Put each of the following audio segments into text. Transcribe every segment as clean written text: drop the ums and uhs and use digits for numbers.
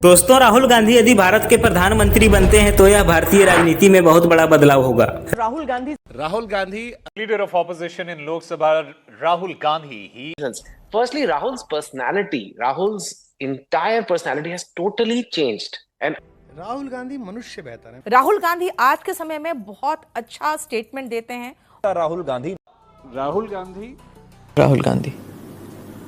दोस्तों, राहुल गांधी यदि भारत के प्रधानमंत्री बनते हैं तो यह भारतीय राजनीति में बहुत बड़ा बदलाव होगा। Rahul Gandhi, leader of opposition in Lok Sabha, Rahul Gandhi. Firstly, Rahul's personality, Rahul's entire personality has totally changed. And Rahul Gandhi मनुष्य बेहतर है। राहुल गांधी आज के समय में बहुत अच्छा स्टेटमेंट देते हैं।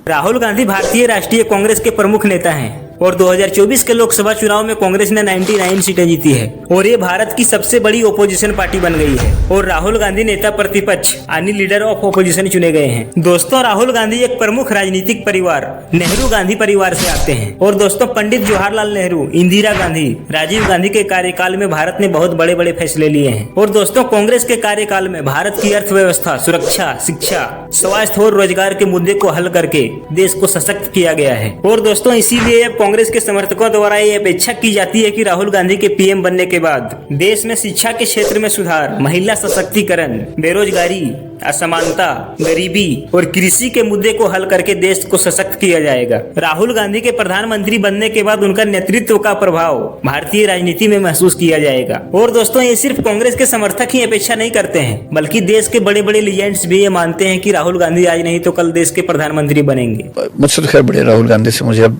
राहुल गांधी भारतीय राष्ट्रीय कांग्रेस के प्रमुख नेता हैं और 2024 के लोकसभा चुनाव में कांग्रेस ने 99 सीटें जीती है और ये भारत की सबसे बड़ी ओपोजिशन पार्टी बन गई है और राहुल गांधी नेता प्रतिपक्ष यानी लीडर ऑफ ओपोजिशन चुने गए हैं। दोस्तों, राहुल गांधी एक प्रमुख राजनीतिक परिवार नेहरू गांधी परिवार से आते हैं और दोस्तों, पंडित जवाहरलाल नेहरू, इंदिरा गांधी, राजीव गांधी के कार्यकाल में भारत ने बहुत बड़े बड़े फैसले लिए हैं और दोस्तों, कांग्रेस के कार्यकाल में भारत की अर्थव्यवस्था, सुरक्षा, शिक्षा, स्वास्थ्य और रोजगार के मुद्दे को हल करके देश को सशक्त किया गया है और दोस्तों, इसीलिए अब कांग्रेस के समर्थकों द्वारा ये अपेक्षा की जाती है कि राहुल गांधी के पीएम बनने के बाद देश में शिक्षा के क्षेत्र में सुधार, महिला सशक्तिकरण, बेरोजगारी, असमानता, गरीबी और कृषि के मुद्दे को हल करके देश को सशक्त किया जाएगा। राहुल गांधी के प्रधानमंत्री बनने के बाद उनका नेतृत्व का प्रभाव भारतीय राजनीति में महसूस किया जाएगा और दोस्तों, ये सिर्फ कांग्रेस के समर्थक ही अपेक्षा नहीं करते हैं बल्कि देश के बड़े बड़े लीजेंड्स भी ये मानते हैं कि राहुल गांधी आज नहीं तो कल देश के प्रधानमंत्री बनेंगे। मुझसे तो खैर बड़े राहुल गांधी से मुझे अब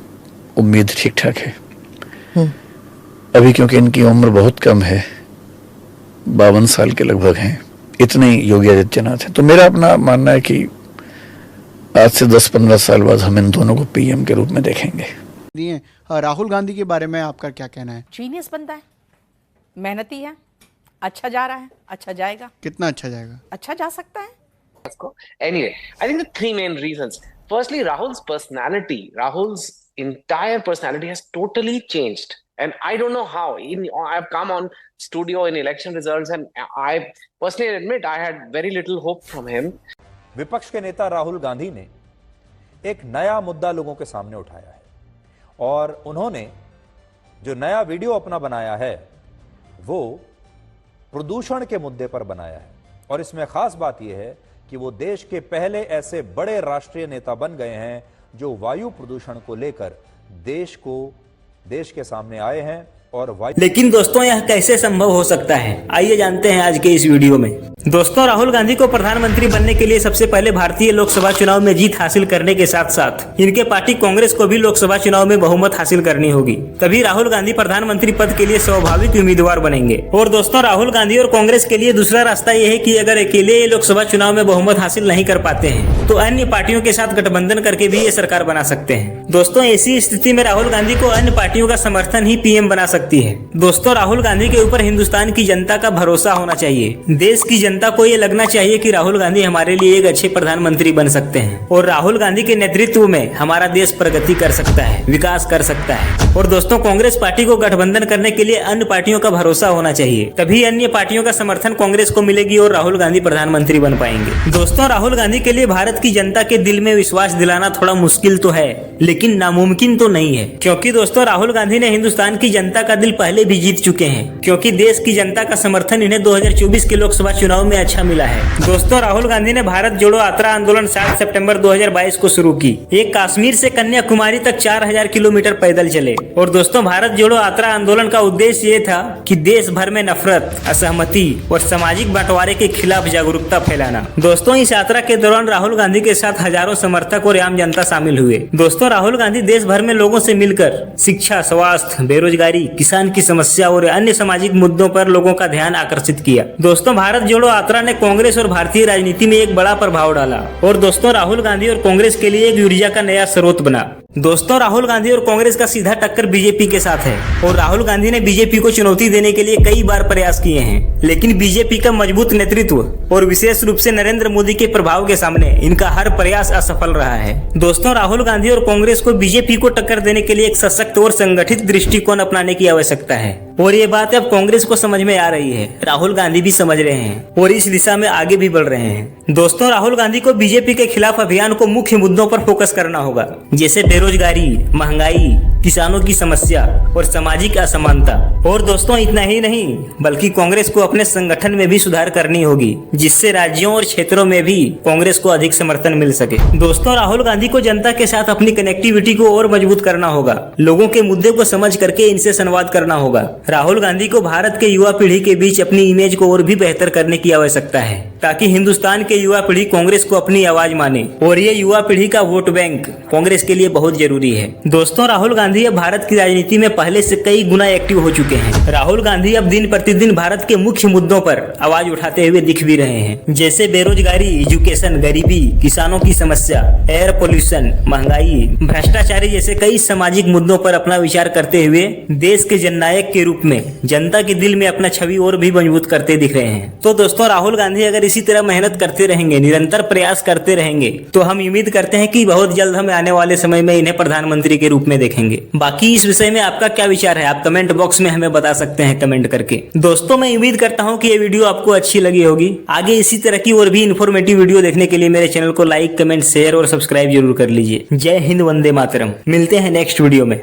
उम्मीद ठीक ठाक है अभी, क्योंकि इनकी उम्र बहुत कम है, 52 साल के लगभग हैं। इतने ही योगी आदित्यनाथ है। तो मेरा अपना मानना है कि आज से 10-15 साल बाद हम इन दोनों को पीएम के रूप में देखेंगे। राहुल गांधी के बारे में आपका क्या कहना है? जीनियस बनता है, मेहनती है, अच्छा जा रहा है, अच्छा जाएगा। कितना अच्छा जाएगा? अच्छा जा सकता है। anyway, I think the three main reasons. Firstly, Rahul's personality, Rahul's entire personality has totally changed. And I don't know how. I've come on studio in election results and I personally admit I had very little hope from him. विपक्ष के नेता राहुल गांधी ने एक नया मुद्दा लोगों के सामने उठाया है और उन्होंने जो नया वीडियो अपना बनाया है वो प्रदूषण के मुद्दे पर बनाया है और इसमें खास बात यह है कि वो देश के पहले ऐसे बड़े राष्ट्रीय नेता बन गए हैं जो वायु प्रदूषण को लेकर देश के सामने आए हैं और लेकिन दोस्तों, यह कैसे संभव हो सकता है, आइए जानते हैं आज के इस वीडियो में। दोस्तों, राहुल गांधी को प्रधानमंत्री बनने के लिए सबसे पहले भारतीय लोकसभा चुनाव में जीत हासिल करने के साथ साथ इनके पार्टी कांग्रेस को भी लोकसभा चुनाव में बहुमत हासिल करनी होगी, तभी राहुल गांधी प्रधानमंत्री पद के लिए स्वाभाविक उम्मीदवार बनेंगे। और दोस्तों, राहुल गांधी और कांग्रेस के लिए दूसरा रास्ता यह है कि अगर अकेले ये लोकसभा चुनाव में बहुमत हासिल नहीं कर पाते हैं तो अन्य पार्टियों के साथ गठबंधन करके भी ये सरकार बना सकते हैं। दोस्तों, ऐसी स्थिति में राहुल गांधी को अन्य पार्टियों का समर्थन ही पीएम बना सकती है। दोस्तों, राहुल गांधी के ऊपर हिंदुस्तान की जनता का भरोसा होना चाहिए। देश की जनता को ये लगना चाहिए कि राहुल गांधी हमारे लिए एक अच्छे प्रधानमंत्री बन सकते हैं और राहुल गांधी के नेतृत्व में हमारा देश प्रगति कर सकता है, विकास कर सकता है। और दोस्तों, कांग्रेस पार्टी को गठबंधन करने के लिए अन्य पार्टियों का भरोसा होना चाहिए, तभी अन्य पार्टियों का समर्थन कांग्रेस को मिलेगी और राहुल गांधी प्रधानमंत्री बन पाएंगे। दोस्तों, राहुल गांधी के लिए भारत की जनता के दिल में विश्वास दिलाना थोड़ा मुश्किल तो है लेकिन नामुमकिन तो नहीं है, क्योंकि दोस्तों, राहुल गांधी ने हिंदुस्तान की जनता का दिल पहले भी जीत चुके हैं, क्योंकि देश की जनता का समर्थन इन्हें 2024 के लोकसभा चुनाव में अच्छा मिला है। दोस्तों, राहुल गांधी ने भारत जोड़ो यात्रा आंदोलन 7 सितंबर 2022 को शुरू की। एक कश्मीर से कन्याकुमारी तक 4000 किलोमीटर पैदल चले और दोस्तों, भारत जोड़ो यात्रा आंदोलन का उद्देश्य ये था कि देश भर में नफरत, असहमति और सामाजिक बंटवारे के खिलाफ जागरूकता फैलाना। दोस्तों, इस यात्रा के दौरान राहुल गांधी के साथ हजारों समर्थक और आम जनता शामिल हुए। दोस्तों, राहुल गांधी देश भर में लोगों से मिलकर शिक्षा, स्वास्थ्य, बेरोजगारी, किसान की समस्या और अन्य सामाजिक मुद्दों पर लोगों का ध्यान आकर्षित किया। दोस्तों, भारत जोड़ो यात्रा ने कांग्रेस और भारतीय राजनीति में एक बड़ा प्रभाव डाला और दोस्तों, राहुल गांधी और कांग्रेस के लिए एक ऊर्जा का नया स्रोत बना। दोस्तों, राहुल गांधी और कांग्रेस का सीधा टक्कर बीजेपी के साथ है और राहुल गांधी ने बीजेपी को चुनौती देने के लिए कई बार प्रयास किए हैं, लेकिन बीजेपी का मजबूत नेतृत्व और विशेष रूप से नरेंद्र मोदी के प्रभाव के सामने इनका हर प्रयास असफल रहा है। दोस्तों, राहुल गांधी और कांग्रेस को बीजेपी को टक्कर देने के लिए एक सशक्त और संगठित दृष्टिकोण अपनाने की आवश्यकता है। और ये बात अब कांग्रेस को समझ में आ रही है, राहुल गांधी भी समझ रहे हैं और इस दिशा में आगे भी बढ़ रहे हैं। दोस्तों, राहुल गांधी को बीजेपी के खिलाफ अभियान को मुख्य मुद्दों पर फोकस करना होगा, जैसे बेरोजगारी, महंगाई, किसानों की समस्या और सामाजिक असमानता। और दोस्तों, इतना ही नहीं बल्कि कांग्रेस को अपने संगठन में भी सुधार करनी होगी, जिससे राज्यों और क्षेत्रों में भी कांग्रेस को अधिक समर्थन मिल सके। दोस्तों, राहुल गांधी को जनता के साथ अपनी कनेक्टिविटी को और मजबूत करना होगा, लोगों के मुद्दे को समझ करके इनसे संवाद करना होगा। राहुल गांधी को भारत के युवा पीढ़ी के बीच अपनी इमेज को और भी बेहतर करने की आवश्यकता है, ताकि हिंदुस्तान के युवा पीढ़ी कांग्रेस को अपनी आवाज माने। और ये युवा पीढ़ी का वोट बैंक कांग्रेस के लिए बहुत जरूरी है। दोस्तों, राहुल गांधी अब भारत की राजनीति में पहले से कई गुना एक्टिव हो चुके हैं। राहुल गांधी अब दिन प्रतिदिन भारत के मुख्य मुद्दों पर आवाज उठाते हुए दिख भी रहे हैं, जैसे बेरोजगारी, एजुकेशन, गरीबी, किसानों की समस्या, एयर पोल्यूशन, महंगाई, भ्रष्टाचारी जैसे कई सामाजिक मुद्दों पर अपना विचार करते हुए देश के जननायक के रूप में जनता के दिल में अपना छवि और भी मजबूत करते दिख रहे हैं। तो दोस्तों, राहुल गांधी अगर इसी तरह मेहनत करते रहेंगे, निरंतर प्रयास करते रहेंगे, तो हम उम्मीद करते हैं कि बहुत जल्द हम आने वाले समय में इन्हें प्रधानमंत्री के रूप में देखेंगे। बाकी इस विषय में आपका क्या विचार है, आप कमेंट बॉक्स में हमें बता सकते हैं कमेंट करके। दोस्तों, मैं उम्मीद करता हूँ कि ये वीडियो आपको अच्छी लगी होगी। आगे इसी तरह की और भी इन्फॉर्मेटिव वीडियो देखने के लिए मेरे चैनल को लाइक, कमेंट, शेयर और सब्सक्राइब जरूर कर लीजिए। जय हिंद, वंदे मातरम। मिलते हैं नेक्स्ट वीडियो में।